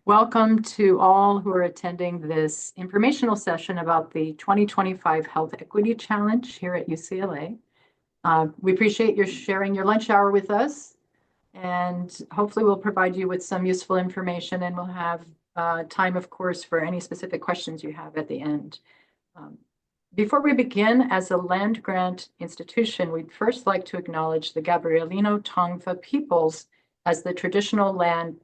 Welcome to all who are attending this informational session about the 2025 Health Equity Challenge here at UCLA. We appreciate your sharing your lunch hour with us, and hopefully we'll provide you with some useful information, and we'll have time, of course, for any specific questions you have at the end. Before we begin, as a land-grant institution, we'd first like to acknowledge the Gabrielino Tongva peoples as the traditional land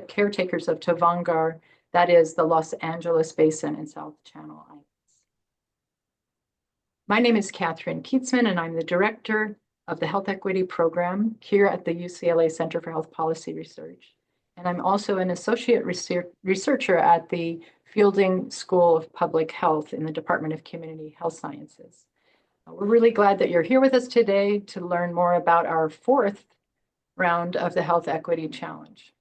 caretakers of Tovangar, that is the Los Angeles Basin and South Channel Islands. My name is Catherine Keatsman, and I'm the director of the Health Equity Program here at the UCLA Center for Health Policy Research. And I'm also an associate researcher at the Fielding School of Public Health in the Department of Community Health Sciences. We're really glad that you're here with us today to learn more about our fourth round of the Health Equity Challenge.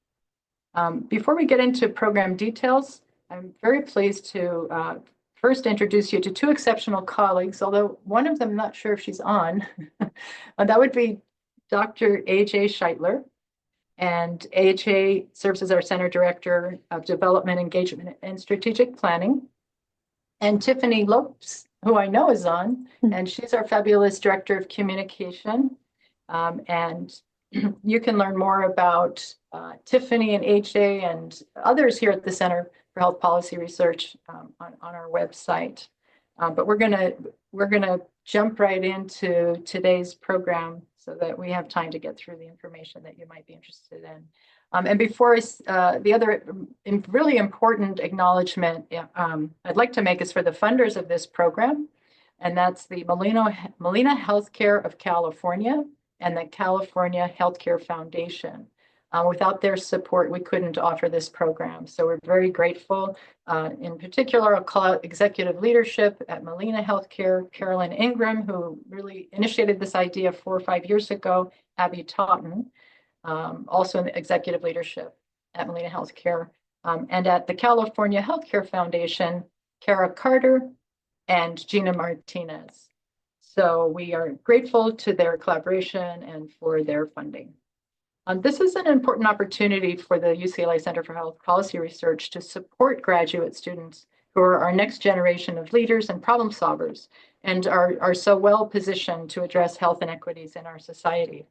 Before we get into program details, I'm very pleased to first introduce you to two exceptional colleagues, although one of them, I'm not sure if she's on. That would be Dr. A.J. Scheitler. And A.J. serves as our Center Director of Development, Engagement, and Strategic Planning. And Tiffany Lopes, who I know is on, and she's our fabulous Director of Communication. And you can learn more about Tiffany and AJ and others here at the Center for Health Policy Research on our website. But we're gonna jump right into today's program so that we have time to get through the information that you might be interested in. And before the other really important acknowledgement I'd like to make is for the funders of this program, and that's the Molina Healthcare of California and the California Healthcare Foundation. Without their support, we couldn't offer this program. So we're very grateful. In particular, I'll call out executive leadership at Molina Healthcare, Carolyn Ingram, who really initiated this idea 4 or 5 years ago, Abby Totten, also in the executive leadership at Molina Healthcare, and at the California Healthcare Foundation, Kara Carter and Gina Martinez. So we are grateful to their collaboration and for their funding. This is an important opportunity for the UCLA Center for Health Policy Research to support graduate students who are our next generation of leaders and problem solvers and are so well positioned to address health inequities in our society.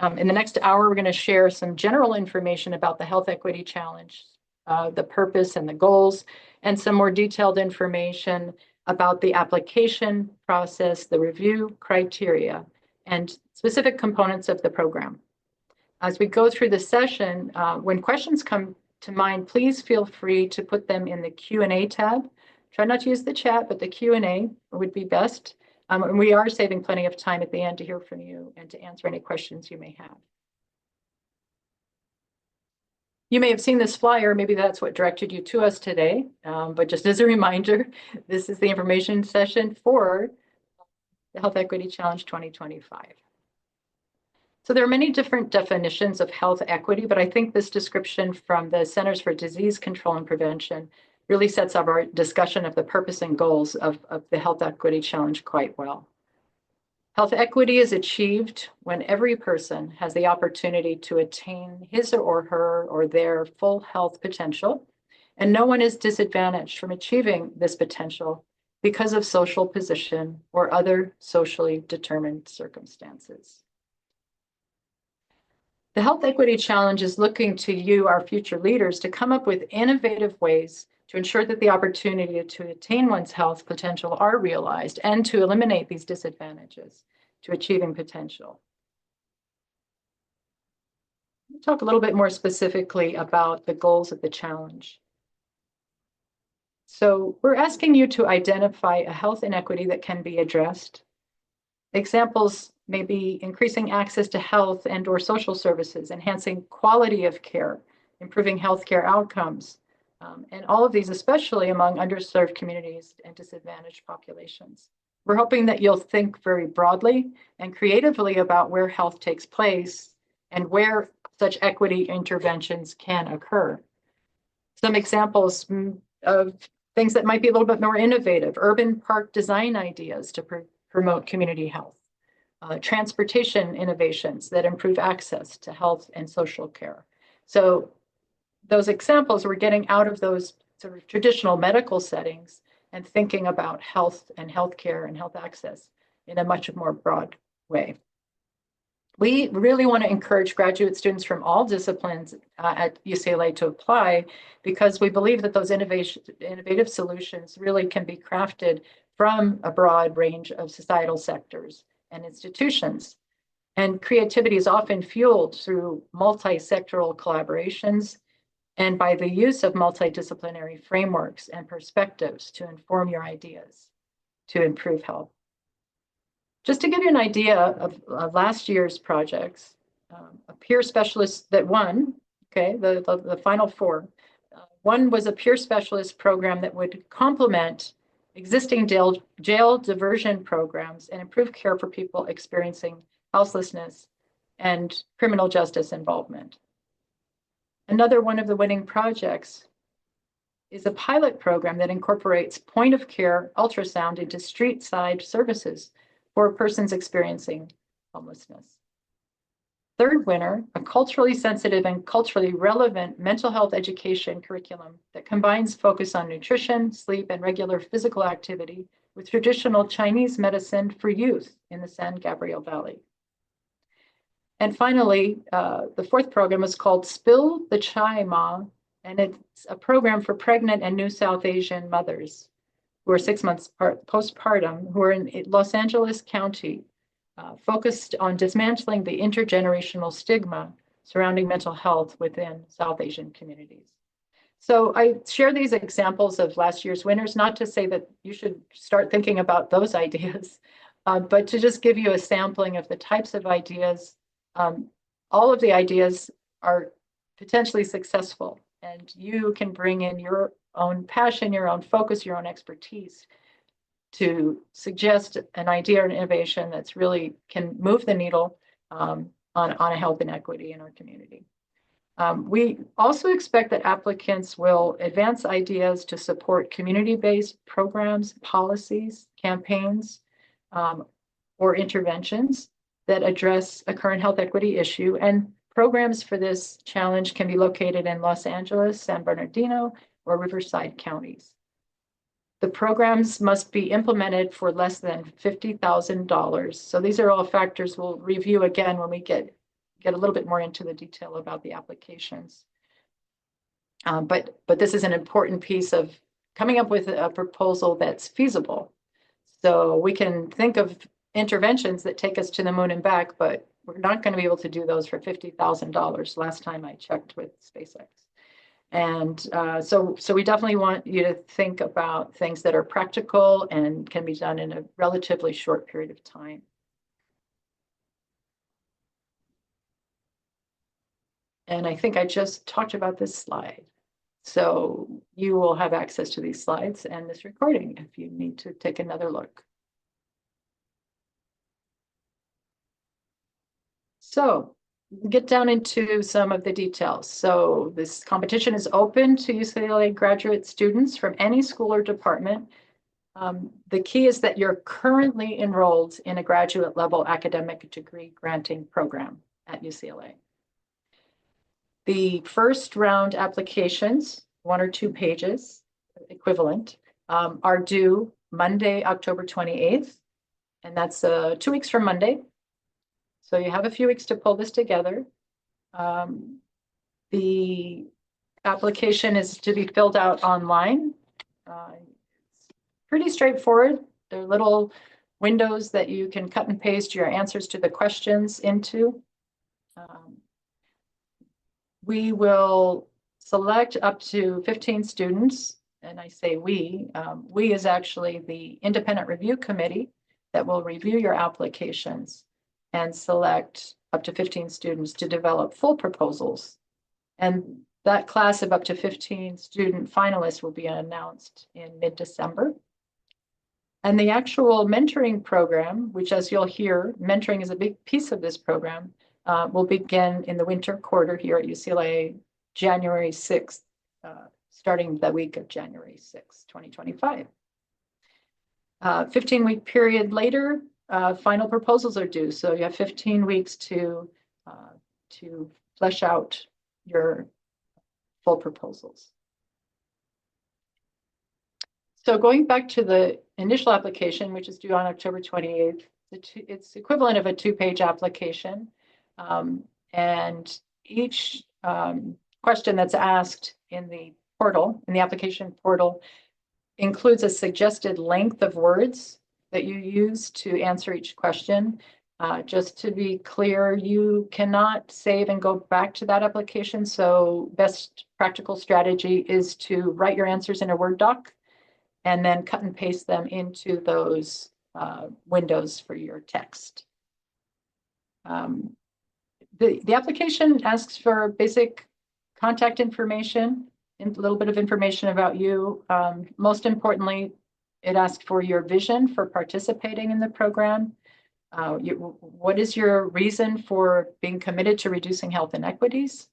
In the next hour, we're going to share some general information about the Health Equity Challenge, the purpose and the goals, and some more detailed information about the application process, the review criteria, and specific components of the program. As we go through the session, when questions come to mind, please feel free to put them in the Q&A tab. Try not to use the chat, but the Q&A would be best. And we are saving plenty of time at the end to hear from you and to answer any questions you may have. You may have seen this flyer, maybe that's what directed you to us today, but just as a reminder, this is the information session for the Health Equity Challenge 2025. So there are many different definitions of health equity, but I think this description from the Centers for Disease Control and Prevention really sets up our discussion of the purpose and goals of the Health Equity Challenge quite well. Health equity is achieved when every person has the opportunity to attain his or her or their full health potential, and no one is disadvantaged from achieving this potential because of social position or other socially determined circumstances. The Health Equity Challenge is looking to you, our future leaders, to come up with innovative ways to ensure that the opportunity to attain one's health potential are realized and to eliminate these disadvantages to achieving potential. We'll talk a little bit more specifically about the goals of the challenge. So we're asking you to identify a health inequity that can be addressed. Examples may be increasing access to health and or social services, enhancing quality of care, improving healthcare outcomes, and all of these, especially among underserved communities and disadvantaged populations. We're hoping that you'll think very broadly and creatively about where health takes place and where such equity interventions can occur. Some examples of things that might be a little bit more innovative: urban park design ideas to promote community health, transportation innovations that improve access to health and social care. So those examples, we're getting out of those sort of traditional medical settings and thinking about health and healthcare and health access in a much more broad way. We really want to encourage graduate students from all disciplines at UCLA to apply, because we believe that those innovative solutions really can be crafted from a broad range of societal sectors and institutions. And creativity is often fueled through multi-sectoral collaborations and by the use of multidisciplinary frameworks and perspectives to inform your ideas to improve health. Just to give you an idea of last year's projects, a peer specialist that won, okay, the final four. One was a peer specialist program that would complement existing jail diversion programs and improve care for people experiencing houselessness and criminal justice involvement. Another one of the winning projects is a pilot program that incorporates point-of-care ultrasound into street-side services for persons experiencing homelessness. Third winner, a culturally sensitive and culturally relevant mental health education curriculum that combines focus on nutrition, sleep, and regular physical activity with traditional Chinese medicine for youth in the San Gabriel Valley. And finally, the fourth program is called Spill the Chai Ma, and it's a program for pregnant and new South Asian mothers who are 6 months postpartum, who are in Los Angeles County, focused on dismantling the intergenerational stigma surrounding mental health within South Asian communities. So I share these examples of last year's winners, not to say that you should start thinking about those ideas, but to just give you a sampling of the types of ideas. All of the ideas are potentially successful, and you can bring in your own passion, your own focus, your own expertise to suggest an idea or an innovation that's really can move the needle on a health inequity in our community. We also expect that applicants will advance ideas to support community-based programs, policies, campaigns, or interventions that address a current health equity issue. And programs for this challenge can be located in Los Angeles, San Bernardino, or Riverside counties. The programs must be implemented for less than $50,000. So these are all factors we'll review again when we get a little bit more into the detail about the applications. But this is an important piece of coming up with a proposal that's feasible. So we can think of interventions that take us to the moon and back, but we're not going to be able to do those for $50,000 last time I checked with SpaceX. And so we definitely want you to think about things that are practical and can be done in a relatively short period of time. And I think I just talked about this slide. So you will have access to these slides and this recording if you need to take another look. So get down into some of the details. So this competition is open to UCLA graduate students from any school or department. The key is that you're currently enrolled in a graduate level academic degree granting program at UCLA. The first round applications, 1 or 2 pages equivalent, are due Monday, October 28th, and that's 2 weeks from Monday. So you have a few weeks to pull this together. The application is to be filled out online. It's pretty straightforward. There are little windows that you can cut and paste your answers to the questions into. We will select up to 15 students, and I say we is actually the independent review committee that will review your applications and select up to 15 students to develop full proposals. And that class of up to 15 student finalists will be announced in mid-December. And the actual mentoring program, which as you'll hear, mentoring is a big piece of this program, will begin in the winter quarter here at UCLA, January 6th, starting the week of January 6th, 2025. 15-week period later, final proposals are due. So you have 15 weeks to flesh out your full proposals. So going back to the initial application, which is due on October 28th, it's equivalent of a 2-page application. And each question that's asked in the portal, in the application portal, includes a suggested length of words that you use to answer each question. Just to be clear, you cannot save and go back to that application. So best practical strategy is to write your answers in a Word doc and then cut and paste them into those windows for your text. The application asks for basic contact information, a little bit of information about you. Most importantly, it asks for your vision for participating in the program. What is your reason for being committed to reducing health inequities?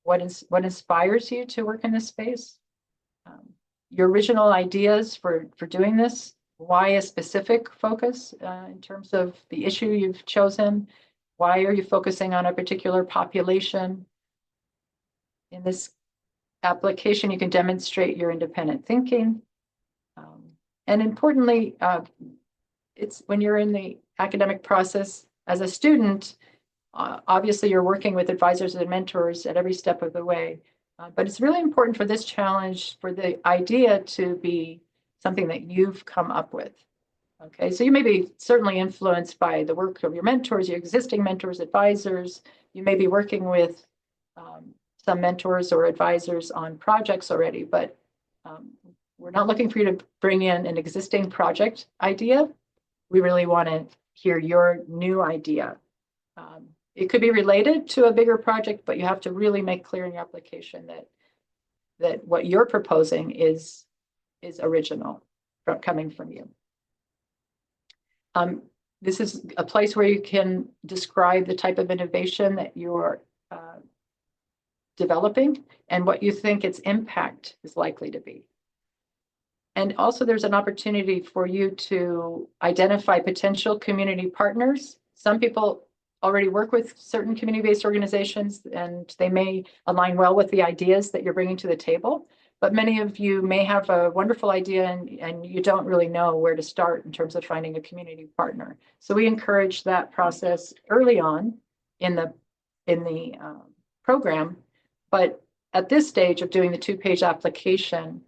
What inspires you to work in this space? Your original ideas for doing this, why a specific focus in terms of the issue you've chosen? Why are you focusing on a particular population? In this application, you can demonstrate your independent thinking. And importantly, it's when you're in the academic process as a student, obviously you're working with advisors and mentors at every step of the way. But it's really important for this challenge for the idea to be something that you've come up with. Okay, so you may be certainly influenced by the work of your mentors, your existing mentors, advisors. You may be working with some mentors or advisors on projects already, but we're not looking for you to bring in an existing project idea. We really want to hear your new idea. It could be related to a bigger project, but you have to really make clear in your application that what you're proposing is original, coming from you. This is a place where you can describe the type of innovation that you're developing and what you think its impact is likely to be. And also there's an opportunity for you to identify potential community partners. Some people already work with certain community-based organizations and they may align well with the ideas that you're bringing to the table. But many of you may have a wonderful idea and you don't really know where to start in terms of finding a community partner. So we encourage that process early on in the program. But at this stage of doing the 2-page application,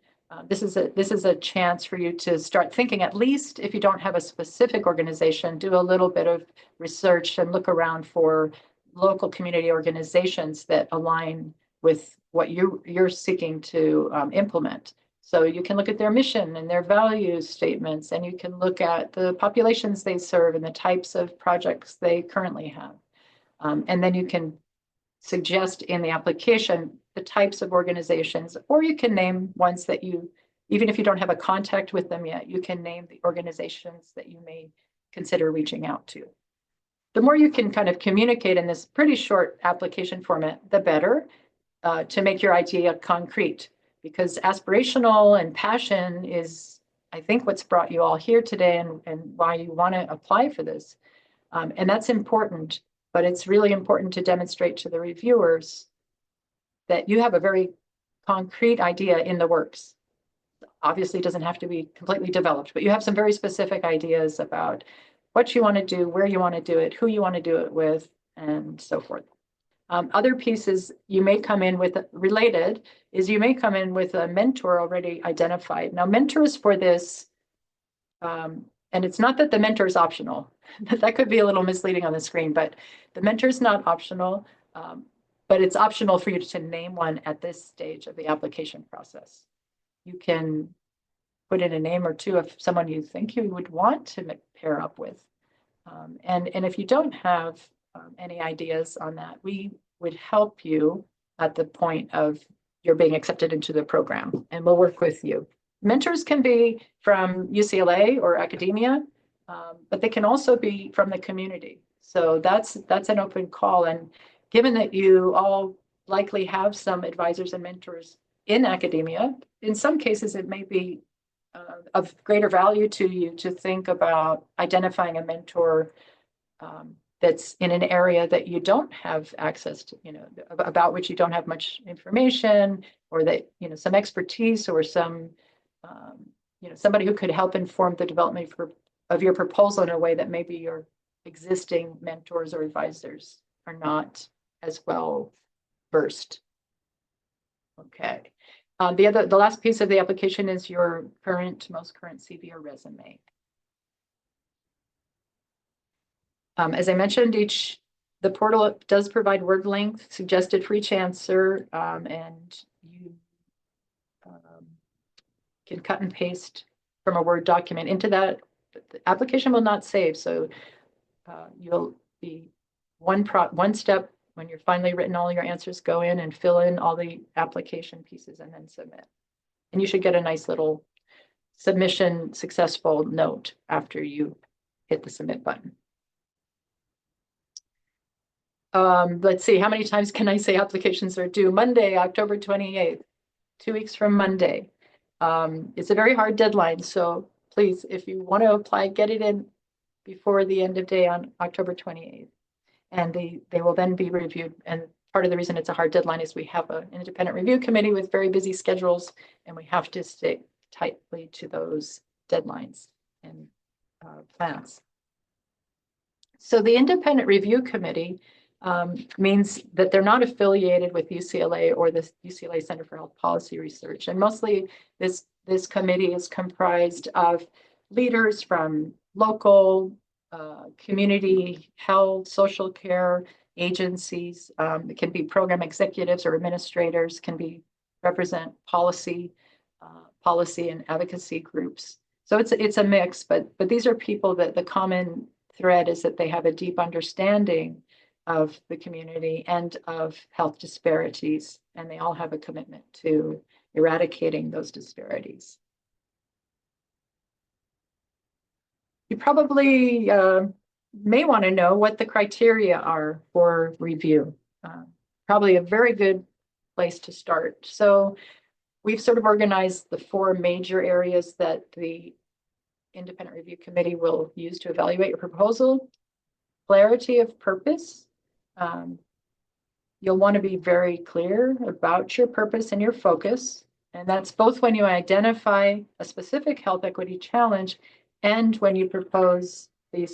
this is a chance for you to start thinking, at least if you don't have a specific organization, do a little bit of research and look around for local community organizations that align with what you're seeking to implement. So you can look at their mission and their value statements, and you can look at the populations they serve and the types of projects they currently have. And then you can suggest in the application the types of organizations, or you can name ones that you, even if you don't have a contact with them yet, you can name the organizations that you may consider reaching out to. The more you can kind of communicate in this pretty short application format, the better, to make your idea concrete, because aspirational and passion is, I think, what's brought you all here today and why you want to apply for this. And that's important, but it's really important to demonstrate to the reviewers that you have a very concrete idea in the works. Obviously, it doesn't have to be completely developed, but you have some very specific ideas about what you want to do, where you want to do it, who you want to do it with, and so forth. Other pieces you may come in with related is you may come in with a mentor already identified. Now, mentors for this, and it's not that the mentor is optional. That could be a little misleading on the screen, but the mentor is not optional, but it's optional for you to name one at this stage of the application process. You can put in a name or two of someone you think you would want to pair up with. And if you don't have any ideas on that, we would help you at the point of you're being accepted into the program, and we'll work with you. Mentors can be from UCLA or academia, but they can also be from the community. So that's an open call. And given that you all likely have some advisors and mentors in academia, in some cases it may be of greater value to you to think about identifying a mentor that's in an area that you don't have access to, about which you don't have much information, or that, some expertise, or some, somebody who could help inform the development of your proposal in a way that maybe your existing mentors or advisors are not as well versed. Okay. The last piece of the application is your most current CV or resume. As I mentioned, the portal does provide word length, suggested for each answer, and you can cut and paste from a Word document into that. The application will not save, so you'll be one step when you're finally written all your answers, go in and fill in all the application pieces and then submit. And you should get a nice little submission successful note after you hit the submit button. Let's see, how many times can I say applications are due? Monday, October 28th, 2 weeks from Monday. It's a very hard deadline, so please, if you want to apply, get it in before the end of day on October 28th. And they will then be reviewed. And part of the reason it's a hard deadline is we have an independent review committee with very busy schedules, and we have to stick tightly to those deadlines and plans. So the independent review committee means that they're not affiliated with UCLA or the UCLA Center for Health Policy Research. And mostly this committee is comprised of leaders from local, community health, social care agencies. It can be program executives or administrators, can be represent policy and advocacy groups. So it's a mix, but these are people that the common thread is that they have a deep understanding of the community and of health disparities, and they all have a commitment to eradicating those disparities. You probably may want to know what the criteria are for review. Probably a very good place to start. So we've sort of organized the 4 major areas that the independent review committee will use to evaluate your proposal. Clarity of purpose. You'll want to be very clear about your purpose and your focus. And that's both when you identify a specific health equity challenge and when you propose the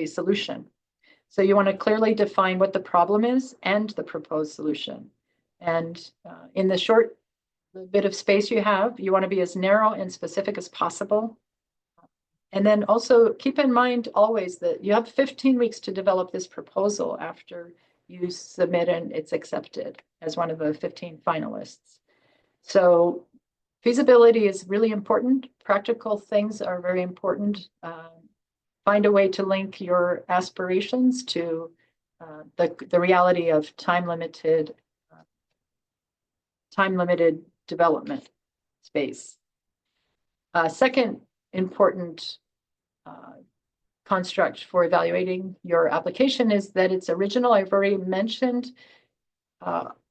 solution. So you want to clearly define what the problem is and the proposed solution. And in the short bit of space you have, you want to be as narrow and specific as possible. And then also keep in mind always that you have 15 weeks to develop this proposal after you submit and it's accepted as one of the 15 finalists. So feasibility is really important. Practical things are very important. Find a way to link your aspirations to the reality of time-limited development space. Second important construct for evaluating your application is that it's original. I've already mentioned,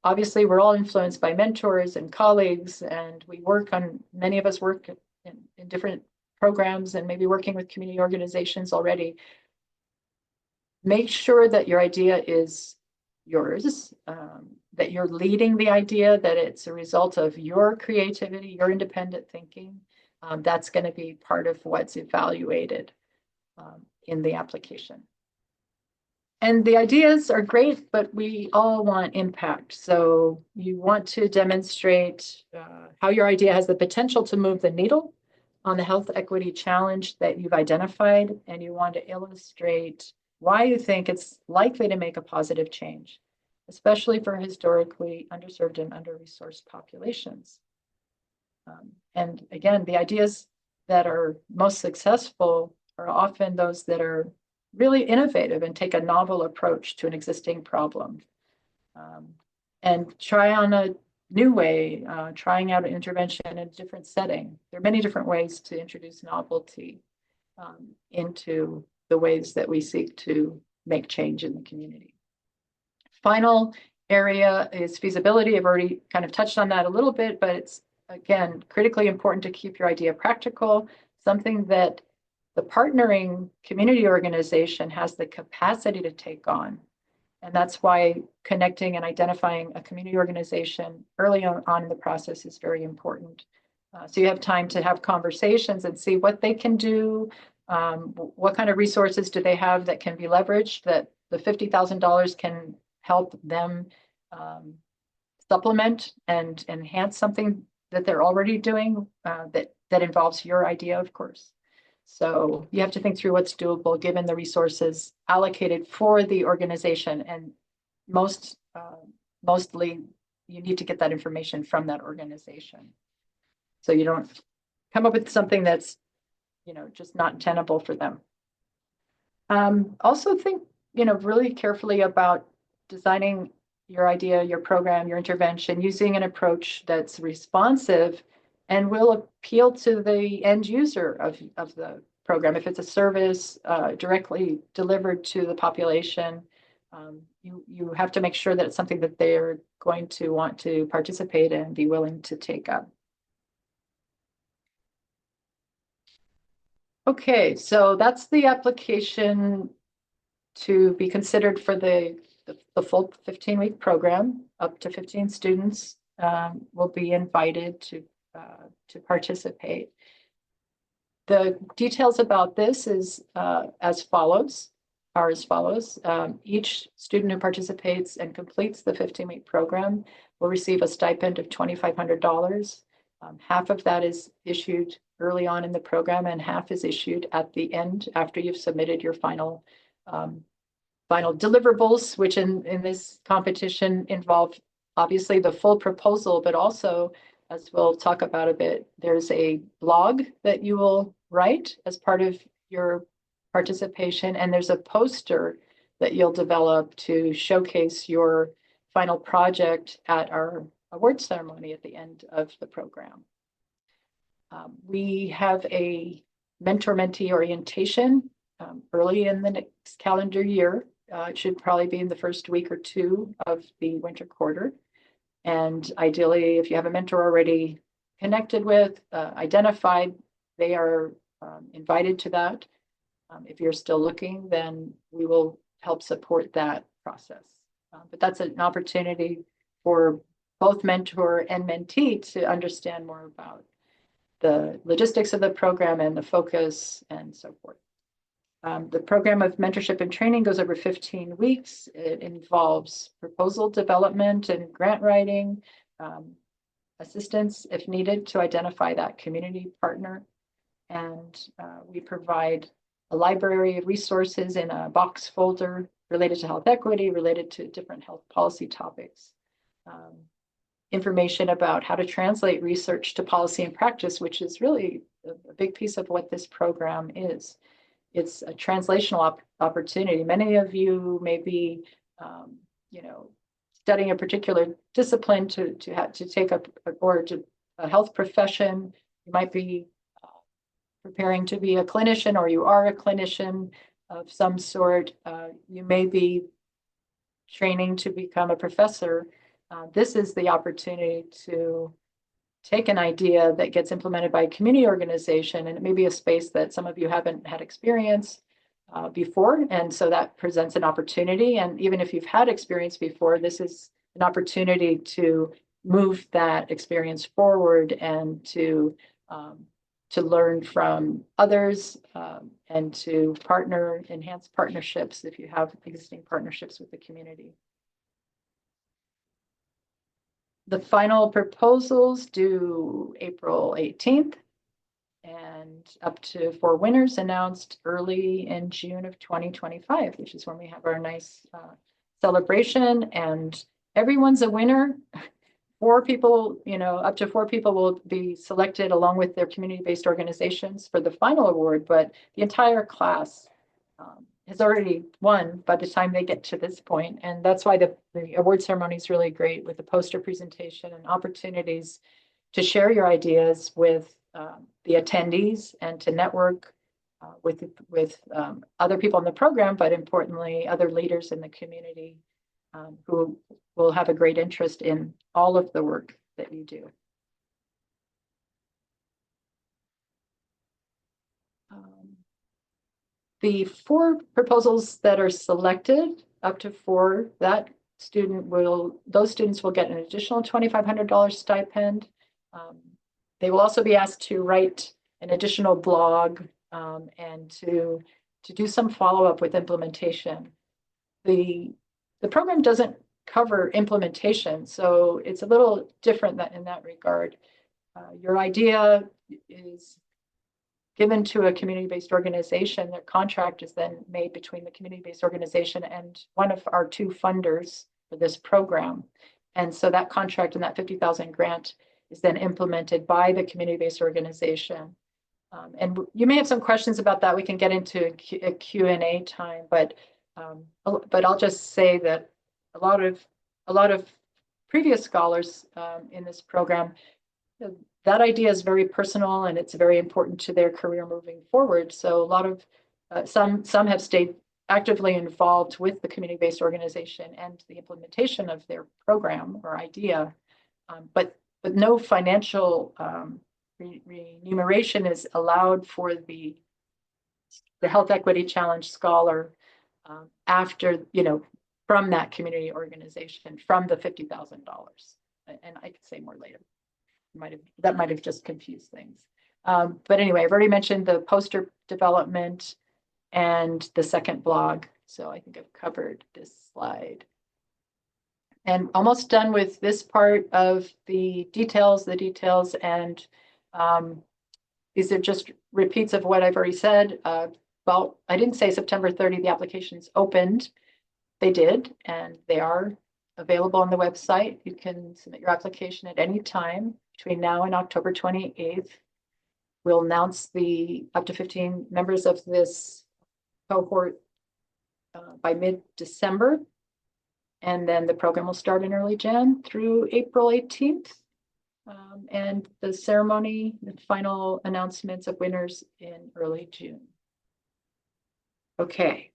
obviously we're all influenced by mentors and colleagues, and many of us work in different programs and maybe working with community organizations already. Make sure that your idea is yours, that you're leading the idea, that it's a result of your creativity, your independent thinking. That's going to be part of what's evaluated in the application. And the ideas are great, but we all want impact. So you want to demonstrate how your idea has the potential to move the needle on the health equity challenge that you've identified, and you want to illustrate why you think it's likely to make a positive change, especially for historically underserved and under-resourced populations. And again, the ideas that are most successful are often those that are really innovative and take a novel approach to an existing problem. And try on a new way, trying out an intervention in a different setting. There are many different ways to introduce novelty into the ways that we seek to make change in the community. Final area is feasibility. I've already kind of touched on that a little bit, but it's, again, critically important to keep your idea practical, something that the partnering community organization has the capacity to take on. And that's why connecting and identifying a community organization early on in the process is very important. So you have time to have conversations and see what they can do, what kind of resources do they have that can be leveraged, that the $50,000 can help them supplement and enhance something that they're already doing that involves your idea, of course. So you have to think through what's doable given the resources allocated for the organization, and mostly you need to get that information from that organization. So you don't come up with something that's, just not tenable for them. Also think, really carefully about designing your idea, your program, your intervention, using an approach that's responsive and will appeal to the end user of the program. If it's a service directly delivered to the population, you have to make sure that it's something that they're going to want to participate in and be willing to take up. Okay, so that's the application to be considered for the full 15-week program. Up to 15 students will be invited to participate. The details about this are as follows. Each student who participates and completes the 15-week program will receive a stipend of $2,500. Half of that is issued early on in the program, and half is issued at the end after you've submitted your final deliverables, which in this competition involve obviously the full proposal, but also, as we'll talk about a bit, there's a blog that you will write as part of your participation, and there's a poster that you'll develop to showcase your final project at our award ceremony at the end of the program. We have a mentor-mentee orientation early in the next calendar year. It should probably be in the first week or two of the winter quarter. And ideally, if you have a mentor already connected with, identified, they are invited to that. If you're still looking, then we will help support that process. But that's an opportunity for both mentor and mentee to understand more about the logistics of the program and the focus and so forth. The program of mentorship and training goes over 15 weeks. It involves proposal development and grant writing, assistance if needed to identify that community partner. And we provide a library of resources in a box folder related to health equity, related to different health policy topics. Information about how to translate research to policy and practice, which is really a big piece of what this program is. It's a translational opportunity. Many of you may be, studying a particular discipline to take up or to a health profession. You might be preparing to be a clinician, or you are a clinician of some sort. You may be training to become a professor. This is the opportunity to take an idea that gets implemented by a community organization, and it may be a space that some of you haven't had experience before, and so that presents an opportunity. And even if you've had experience before, this is an opportunity to move that experience forward and to learn from others and to enhance partnerships if you have existing partnerships with the community. The final proposals due April 18th, and up to 4 winners announced early in June of 2025, which is when we have our nice celebration, and everyone's a winner. 4 people, up to 4 people will be selected along with their community-based organizations for the final award, but the entire class has already won by the time they get to this point. And that's why the award ceremony is really great, with the poster presentation and opportunities to share your ideas with the attendees and to network with other people in the program, but importantly, other leaders in the community who will have a great interest in all of the work that you do. the 4 proposals that are selected, up to 4, those students will get an additional $2,500 stipend. They will also be asked to write an additional blog and to do some follow-up with implementation. The program doesn't cover implementation, so it's a little different in that regard. Your idea is given to a community-based organization. Their contract is then made between the community-based organization and one of our 2 funders for this program. And so that contract and that 50,000 grant is then implemented by the community-based organization. And you may have some questions about that. We can get into a Q&A time, but I'll just say that a lot of previous scholars in this program, that idea is very personal and it's very important to their career moving forward. So a lot of some have stayed actively involved with the community-based organization and the implementation of their program or idea, but no financial remuneration is allowed for the Health Equity Challenge scholar after, from that community organization, from the $50,000. And I could say more later. That might have just confused things. But anyway, I've already mentioned the poster development and the second blog. So I think I've covered this slide. And almost done with this part of the details, and these are just repeats of what I've already said. Well, I didn't say September 30, the applications opened. They did, and they are available on the website. You can submit your application at any time between now and October 28th. We'll announce the up to 15 members of this cohort by mid-December. And then the program will start in early Jan through April 18th. And the ceremony, the final announcements of winners in early June. Okay.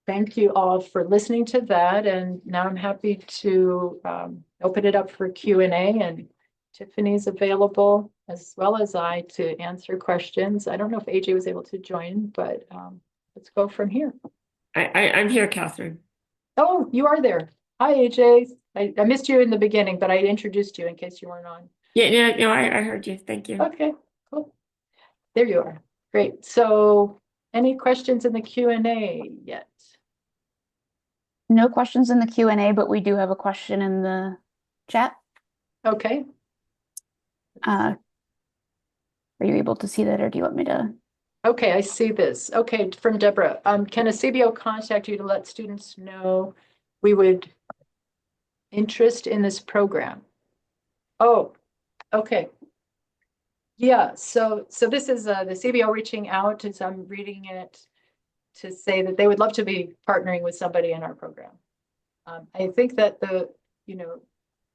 Thank you all for listening to that. And now I'm happy to open it up for Q&A, and Tiffany's available as well as I to answer questions. I don't know if AJ was able to join, but let's go from here. I'm here, Catherine. Oh, you are there. Hi, AJ. I missed you in the beginning, but I introduced you in case you weren't on. Yeah, no, I heard you. Thank you. Okay, cool. There you are. Great. So any questions in the Q&A yet? No questions in the Q&A, but we do have a question in the chat. Okay. Are you able to see that, or do you want me to? Okay, I see this. Okay, from Deborah. Can a CBO contact you to let students know we would interest in this program? Oh, okay. Yeah, so this is the CBO reaching out, as I'm reading it, to say that they would love to be partnering with somebody in our program. I think that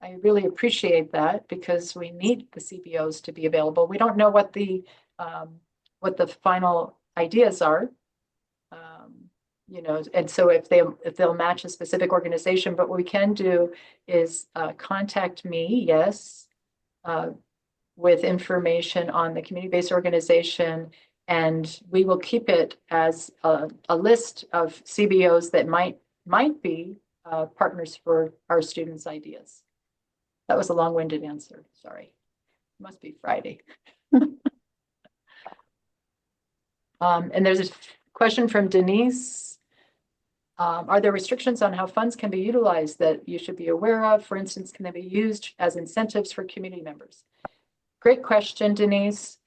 I really appreciate that, because we need the CBOs to be available. We don't know what the final ideas are, and so if they'll match a specific organization. But what we can do is contact me, yes, with information on the community-based organization, and we will keep it as a list of CBOs that might be partners for our students' ideas. That was a long-winded answer. Sorry. It must be Friday. And there's a question from Denise. Are there restrictions on how funds can be utilized that you should be aware of? For instance, can they be used as incentives for community members? Great question, Denise.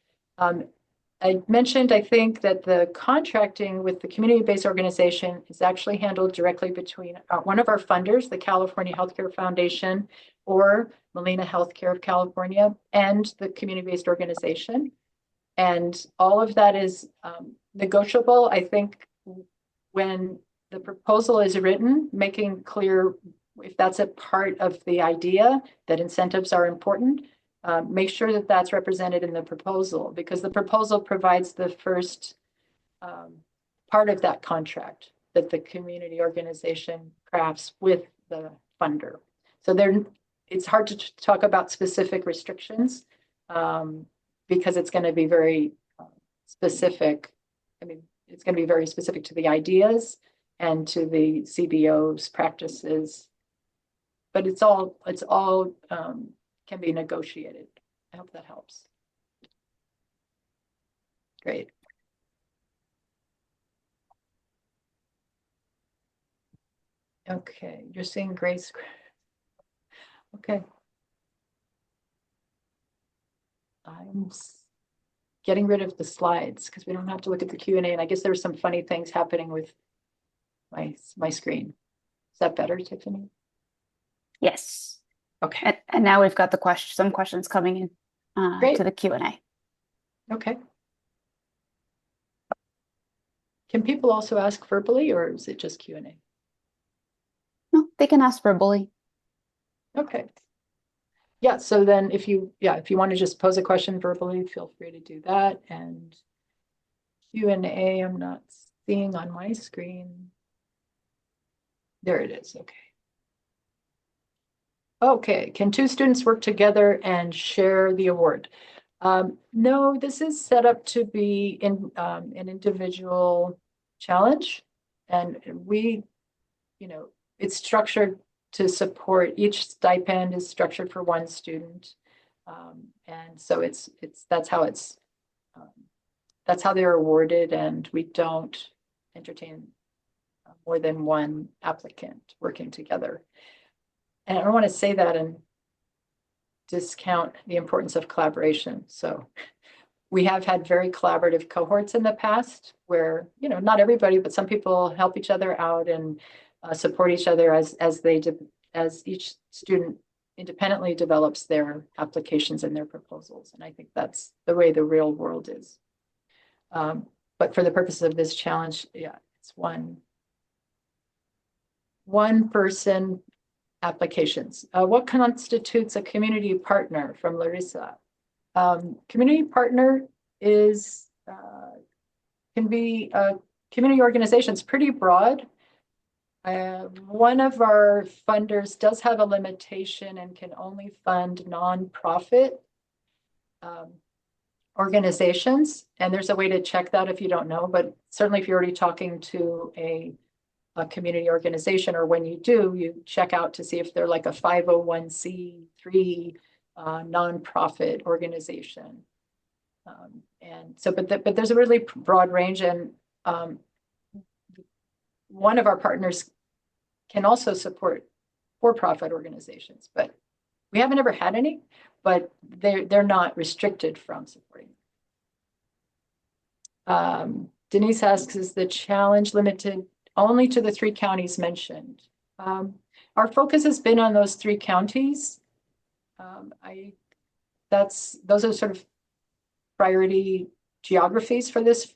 I mentioned, I think, that the contracting with the community-based organization is actually handled directly between one of our funders, the California Healthcare Foundation, or Molina Healthcare of California, and the community-based organization. And all of that is negotiable. I think when the proposal is written, making clear if that's a part of the idea that incentives are important, make sure that that's represented in the proposal, because the proposal provides the first part of that contract that the community organization crafts with the funder. So it's hard to talk about specific restrictions because it's going to be very specific. I mean, it's going to be very specific to the ideas and to the CBO's practices. But it's all can be negotiated. I hope that helps. Great. Okay, you're seeing Grace. Okay. I'm getting rid of the slides because we don't have to look at the Q&A. And I guess there's some funny things happening with my screen. Is that better, Tiffany? Yes. Okay. And now we've got some questions coming in Great. to the Q&A. Okay. Can people also ask verbally, or is it just Q&A? No, they can ask verbally. Okay. Yeah, so then if you want to just pose a question verbally, feel free to do that. And Q&A, I'm not seeing on my screen. There it is. Okay. Okay, can two students work together and share the award? No, this is set up to be in an individual challenge, and it's structured to support. Each stipend is structured for one student, and so that's how they're awarded, and we don't entertain more than one applicant working together. And I don't want to say that and discount the importance of collaboration. So we have had very collaborative cohorts in the past where, not everybody, but some people help each other out and support each other as each student independently develops their applications and their proposals. And I think that's the way the real world is. But for the purposes of this challenge, yeah, it's one person applications. What constitutes a community partner from Larissa? Community partner can be community organizations, pretty broad. One of our funders does have a limitation and can only fund nonprofit organizations. And there's a way to check that if you don't know, but certainly if you're already talking to a community organization, or when you do, you check out to see if they're like a 501c3 nonprofit organization. And so, but there's a really broad range, and one of our partners can also support for-profit organizations, but we haven't ever had any, but they're not restricted from supporting. Denise asks, is the challenge limited only to the 3 counties mentioned? Our focus has been on those 3 counties. Those are sort of priority geographies for this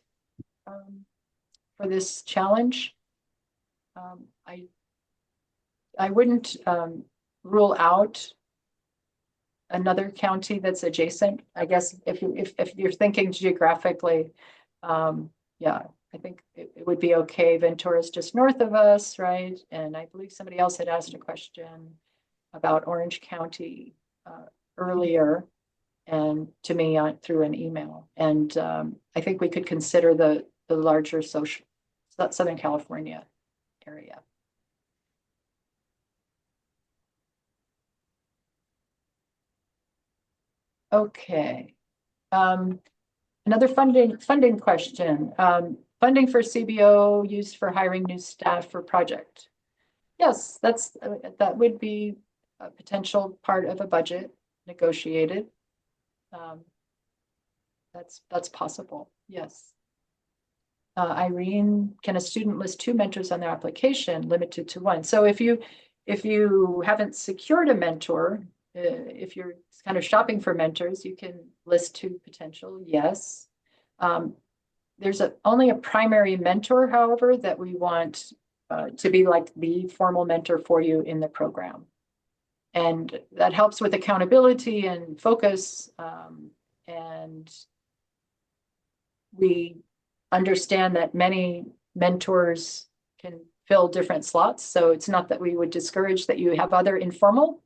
challenge. I wouldn't rule out another county that's adjacent. I guess if you're thinking geographically, yeah, I think it would be okay. Ventura's just north of us, right? And I believe somebody else had asked a question about Orange County earlier, and to me through an email. And I think we could consider the larger Southern California area. Okay. Another funding question. Funding for CBO used for hiring new staff for project. Yes, that would be a potential part of a budget negotiated. That's possible. Yes. Irene, can a student list 2 mentors on their application, limited to 1? So if you haven't secured a mentor, if you're kind of shopping for mentors, you can list 2 potential. Yes. There's only a primary mentor, however, that we want to be like the formal mentor for you in the program. And that helps with accountability and focus. And we understand that many mentors can fill different slots. So it's not that we would discourage that you have other informal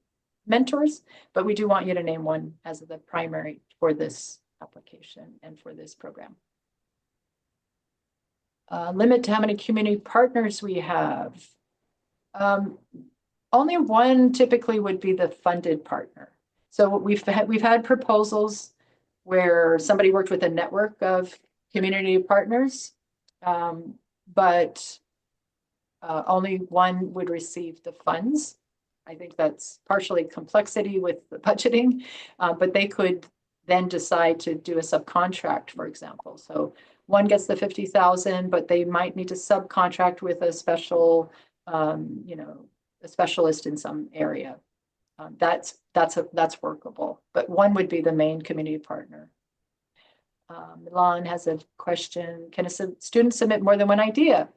mentors, but we do want you to name one as the primary for this application and for this program. Limit to how many community partners we have. Only one typically would be the funded partner. So we've had proposals where somebody worked with a network of community partners, but only one would receive the funds. I think that's partially complexity with the budgeting, but they could then decide to do a subcontract, for example. So one gets the 50,000, but they might need to subcontract with a special, a specialist in some area. That's workable, but one would be the main community partner. Milan has a question. Can a student submit more than one idea?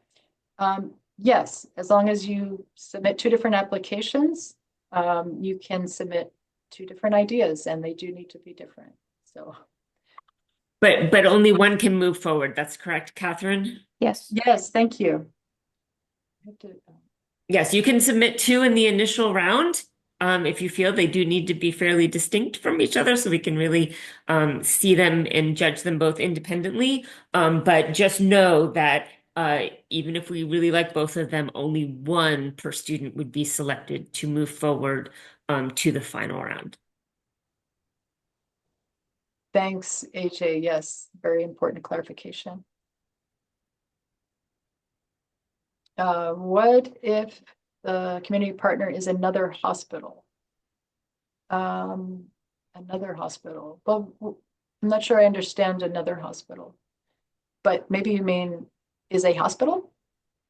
Yes, as long as you submit 2 different applications, you can submit 2 different ideas, and they do need to be different. So, But only one can move forward. That's correct, Catherine? Yes. yes, thank you. Yes, you can submit 2 in the initial round. If you feel they do need to be fairly distinct from each other, so we can really see them and judge them both independently. But just know that even if we really like both of them, only one per student would be selected to move forward to the final round. Thanks, AJ. Yes, very important clarification. What if the community partner is another hospital? Another hospital. Well, I'm not sure I understand another hospital, but maybe you mean is a hospital?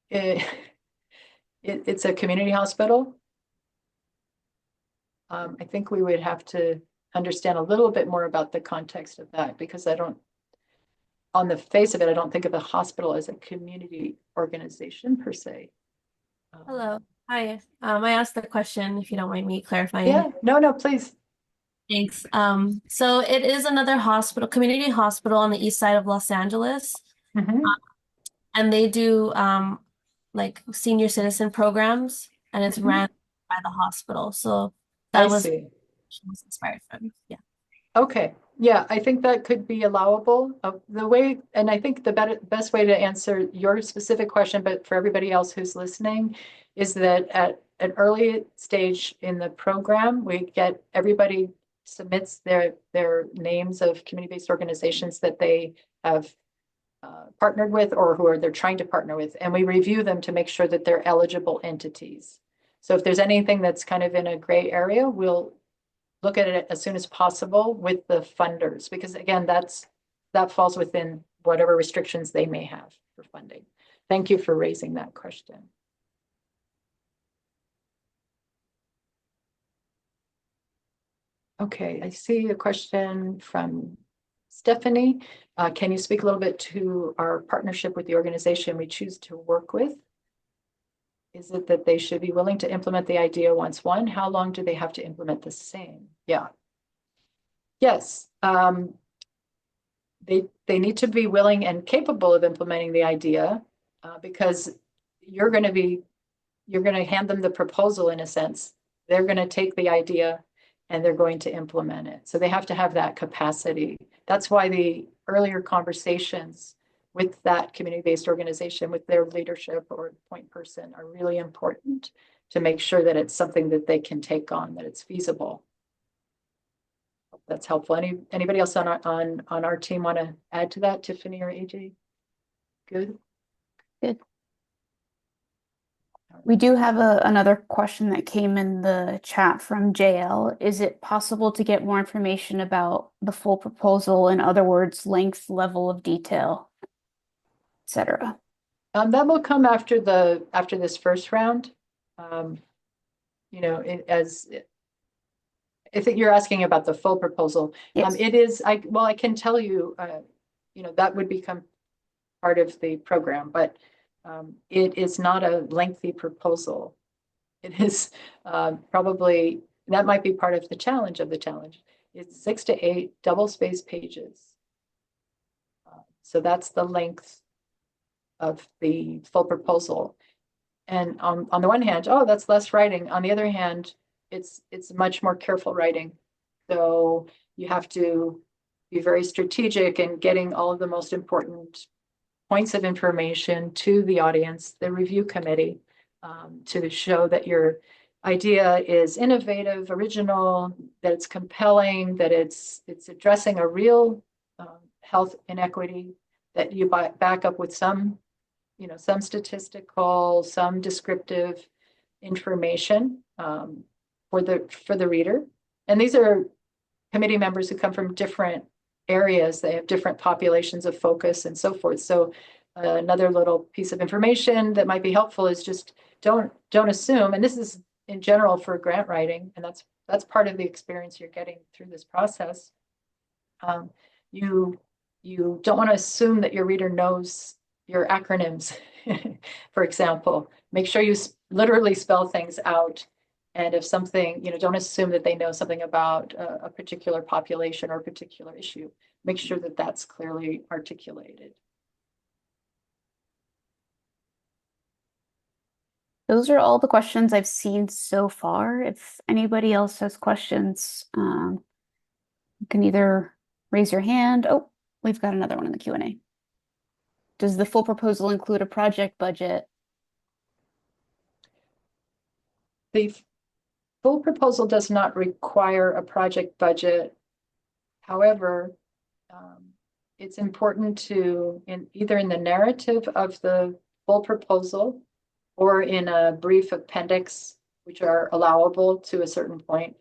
It's a community hospital. I think we would have to understand a little bit more about the context of that, because on the face of it, I don't think of a hospital as a community organization per se. Hello. Hi. I asked the question, if you don't mind me clarifying. Yeah, no, please. Thanks. So it is another hospital, community hospital on the east side of Los Angeles. Mhm. And they do like senior citizen programs, and it's ran by the hospital. So that I was see. inspired from. Yeah. Okay, yeah, I think that could be allowable. And I think the best way to answer your specific question, but for everybody else who's listening, is that at an early stage in the program, we get everybody submits their names of community-based organizations that they have partnered with or who they're trying to partner with, and we review them to make sure that they're eligible entities. So if there's anything that's kind of in a gray area, we'll look at it as soon as possible with the funders, because again, that falls within whatever restrictions they may have for funding. Thank you for raising that question. Okay, I see a question from Stephanie. Can you speak a little bit to our partnership with the organization we choose to work with? Is it that they should be willing to implement the idea once won? How long do they have to implement the same? Yeah. Yes. They need to be willing and capable of implementing the idea, because you're going to hand them the proposal in a sense. They're going to take the idea and they're going to implement it. So they have to have that capacity. That's why the earlier conversations with that community-based organization, with their leadership or point person, are really important to make sure that it's something that they can take on, that it's feasible. Hope that's helpful. Anybody else on our team want to add to that? Tiffany or AJ? Good. Good. We do have another question that came in the chat from JL. Is it possible to get more information about the full proposal? In other words, length, level of detail, etc. That will come after this first round. I think you're asking about the full proposal. Yes. It is. I can tell you. That would become part of the program, but it is not a lengthy proposal. It is probably, that might be part of the challenge of the challenge. It's 6 to 8 double-spaced pages. So that's the length of the full proposal. And on the one hand, oh, that's less writing. On the other hand, it's much more careful writing. So you have to be very strategic in getting all of the most important points of information to the audience, the review committee, to show that your idea is innovative, original, that it's compelling, that it's addressing a real health inequity, that you back up with some, some statistical, some descriptive information for the reader. And these are committee members who come from different areas. They have different populations of focus and so forth. So another little piece of information that might be helpful is just don't assume, and this is in general for grant writing, and that's part of the experience you're getting through this process. You don't want to assume that your reader knows your acronyms, for example. Make sure you literally spell things out. And if something, don't assume that they know something about a particular population or a particular issue. Make sure that that's clearly articulated. Those are all the questions I've seen so far. If anybody else has questions, you can either raise your hand. Oh, we've got another one in the Q&A. Does the full proposal include a project budget? The full proposal does not require a project budget. However, it's important to, either in the narrative of the full proposal or in a brief appendix, which are allowable to a certain point,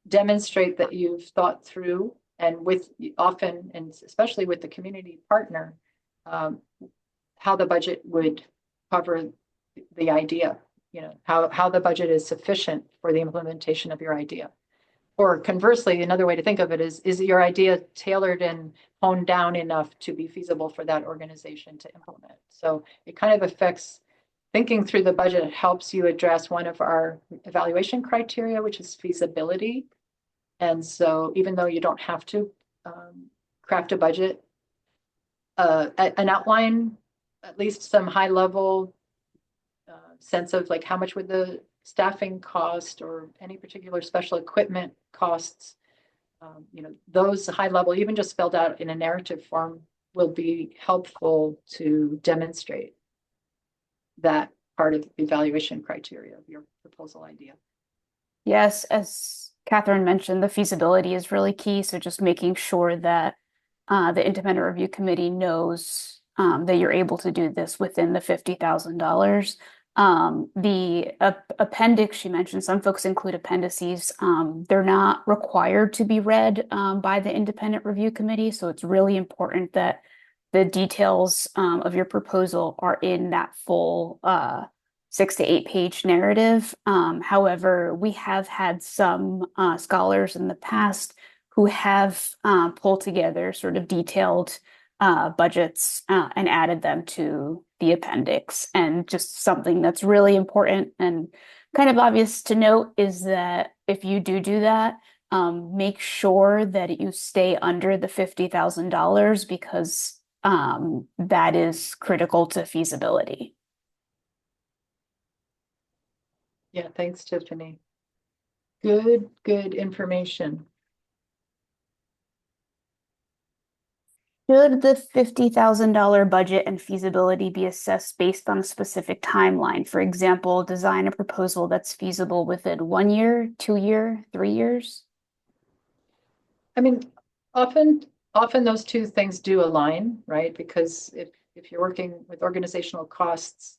demonstrate that you've thought through, and with often, and especially with the community partner, how the budget would cover the idea, how the budget is sufficient for the implementation of your idea. Or conversely, another way to think of it is your idea tailored and honed down enough to be feasible for that organization to implement? So it kind of affects thinking through the budget. It helps you address one of our evaluation criteria, which is feasibility. And so even though you don't have to craft a budget, an outline, at least some high level sense of like how much would the staffing cost or any particular special equipment costs, those high level, even just spelled out in a narrative form, will be helpful to demonstrate that part of the evaluation criteria of your proposal idea. Yes, as Catherine mentioned, the feasibility is really key. So just making sure that the independent review committee knows that you're able to do this within the $50,000. The appendix she mentioned, some folks include appendices. They're not required to be read by the independent review committee. So it's really important that the details of your proposal are in that full 6 to 8 page narrative. However, we have had some scholars in the past who have pulled together sort of detailed budgets and added them to the appendix. And just something that's really important and kind of obvious to note is that if you do that, make sure that you stay under the $50,000 because that is critical to feasibility. Yeah, thanks, Tiffany. Good information. Should the $50,000 budget and feasibility be assessed based on a specific timeline? For example, design a proposal that's feasible within 1 year, 2 year, 3 years? I mean, often those two things do align, right? Because if you're working with organizational costs,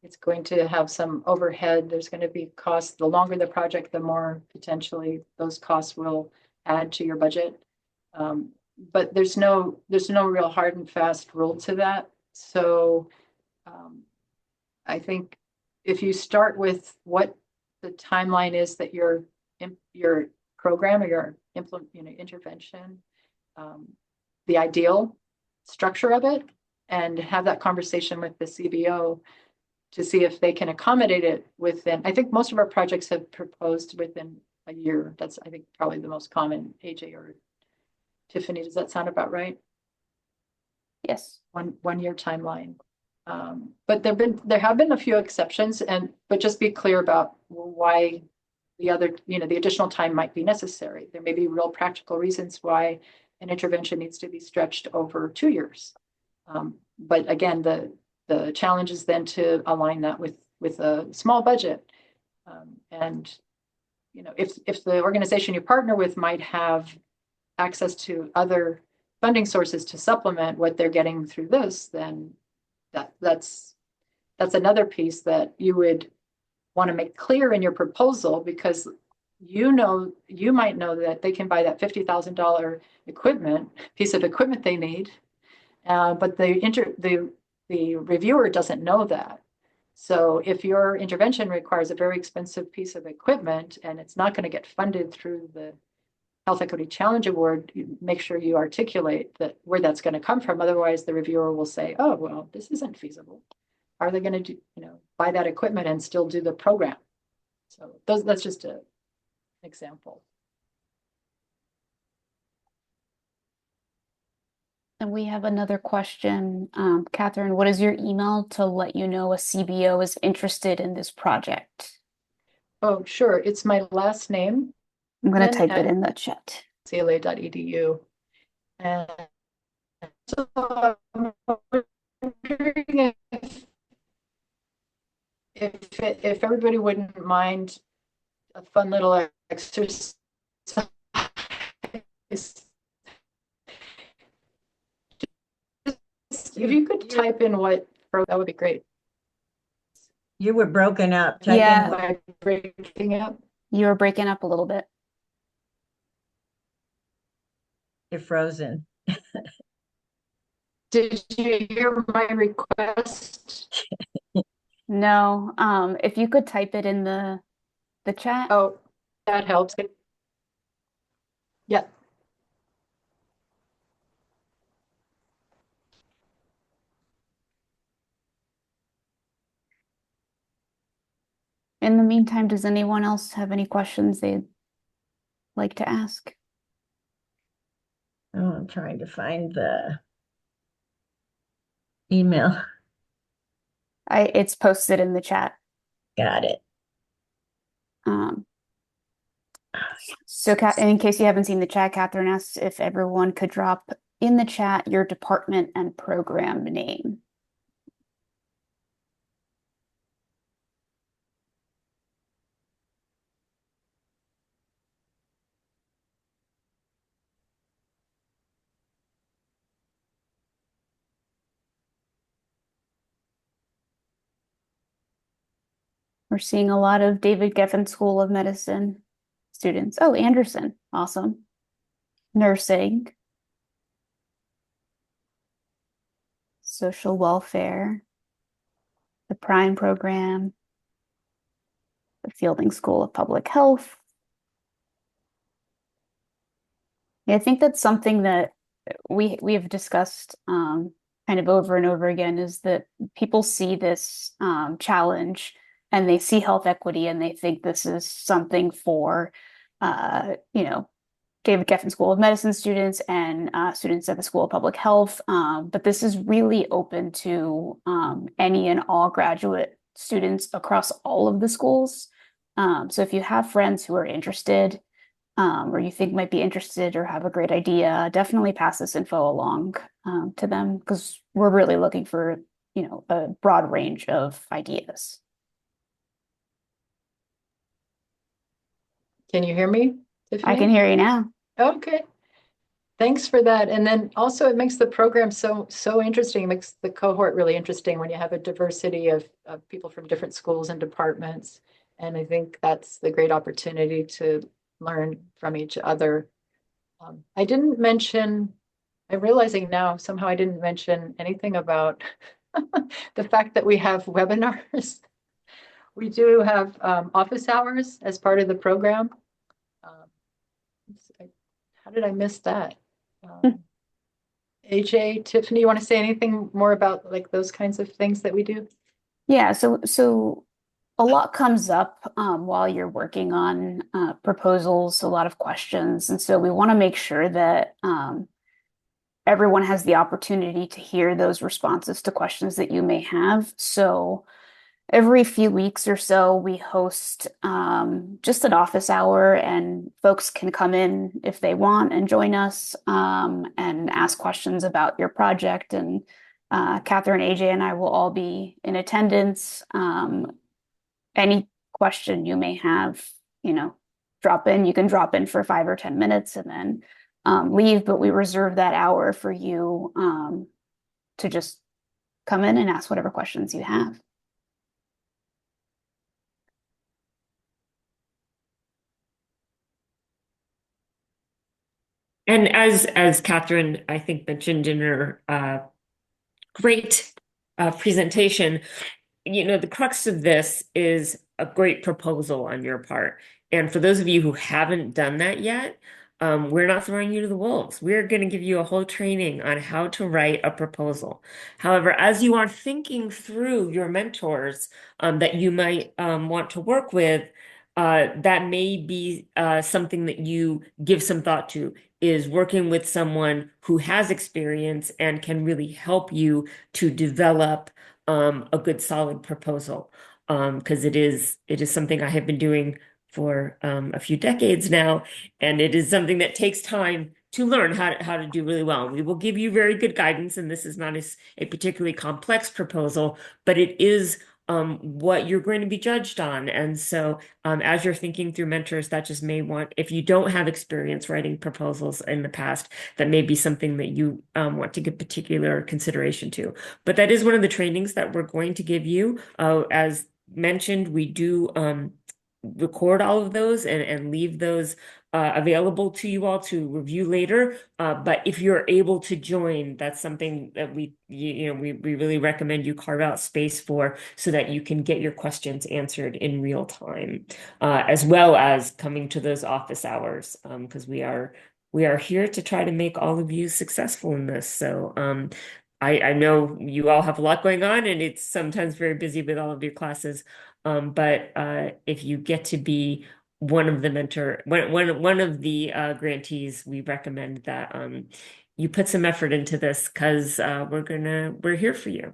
it's going to have some overhead. There's going to be costs. The longer the project, the more potentially those costs will add to your budget. But there's no real hard and fast rule to that. So I think if you start with what the timeline is that your program or your intervention, the ideal structure of it, and have that conversation with the CBO to see if they can accommodate it within. I think most of our projects have proposed within a year. That's, I think, probably the most common. AJ or Tiffany, does that sound about right? Yes. One year timeline. But there have been a few exceptions, but just be clear about why the other, the additional time might be necessary. There may be real practical reasons why an intervention needs to be stretched over 2 years. But again, the challenge is then to align that with a small budget. And if the organization you partner with might have access to other funding sources to supplement what they're getting through this, then that's another piece that you would want to make clear in your proposal, because you might know that they can buy that $50,000 piece of equipment they need, but the reviewer doesn't know that. So if your intervention requires a very expensive piece of equipment and it's not going to get funded through the Health Equity Challenge Award, you make sure you articulate where that's going to come from. Otherwise, the reviewer will say, "Oh, well, this isn't feasible. Are they going to buy that equipment and still do the program?" So that's just an example. And we have another question. Catherine, what is your email to let you know a CBO is interested in this project? Oh, sure. It's my last name. I'm going to type it in the chat. UCLA.edu. And so I'm wondering if everybody wouldn't mind a fun little exercise. If you could type in that would be great. You were broken up. Yeah. Am I breaking up? You were breaking up a little bit. You're frozen. Did you hear my request? No. If you could type it in the chat. Oh, that helps. Yeah. In the meantime, does anyone else have any questions they'd like to ask? Oh, I'm trying to find the email. It's posted in the chat. Got it. So in case you haven't seen the chat, Catherine asked if everyone could drop in the chat your department and program name. We're seeing a lot of David Geffen School of Medicine students. Oh, Anderson. Awesome. Nursing. Social welfare. The Prime program. The Fielding School of Public Health. Yeah, I think that's something that we have discussed kind of over and over again, is that people see this challenge and they see health equity and they think this is something for David Geffen School of Medicine students and students at the School of Public Health. But this is really open to any and all graduate students across all of the schools. So if you have friends who are interested, or you think might be interested or have a great idea, definitely pass this info along to them, because we're really looking for, a broad range of ideas. Can you hear me, Tiffany? I can hear you now. Okay. Thanks for that. And then also it makes the program so interesting. It makes the cohort really interesting when you have a diversity of people from different schools and departments. And I think that's the great opportunity to learn from each other. I'm realizing now somehow I didn't mention anything about the fact that we have webinars. We do have office hours as part of the program. How did I miss that? AJ, Tiffany, you want to say anything more about like those kinds of things that we do? Yeah, so a lot comes up while you're working on proposals, a lot of questions. And so we want to make sure that everyone has the opportunity to hear those responses to questions that you may have. So Every few weeks or so, we host just an office hour, and folks can come in if they want and join us and ask questions about your project. And Catherine, AJ, and I will all be in attendance. Any question you may have, drop in. You can drop in for 5 or 10 minutes and then leave, but we reserve that hour for you to just come in and ask whatever questions you have. And as Catherine, I think, mentioned in her great presentation, the crux of this is a great proposal on your part. And for those of you who haven't done that yet, we're not throwing you to the wolves. We're going to give you a whole training on how to write a proposal. However, as you are thinking through your mentors that you might want to work with, that may be something that you give some thought to, is working with someone who has experience and can really help you to develop a good solid proposal, because it is something I have been doing for a few decades now, and it is something that takes time to learn how to do really well. We will give you very good guidance, and this is not a particularly complex proposal, but it is what you're going to be judged on. And so as you're thinking through mentors, that just may want, if you don't have experience writing proposals in the past, that may be something that you want to give particular consideration to. But that is one of the trainings that we're going to give you. As mentioned, we do record all of those and leave those available to you all to review later. But if you're able to join, that's something that we really recommend you carve out space for, so that you can get your questions answered in real time, as well as coming to those office hours, because we are here to try to make all of you successful in this. So I know you all have a lot going on, and it's sometimes very busy with all of your classes. But if you get to be one of the grantees, we recommend that you put some effort into this, because we're here for you.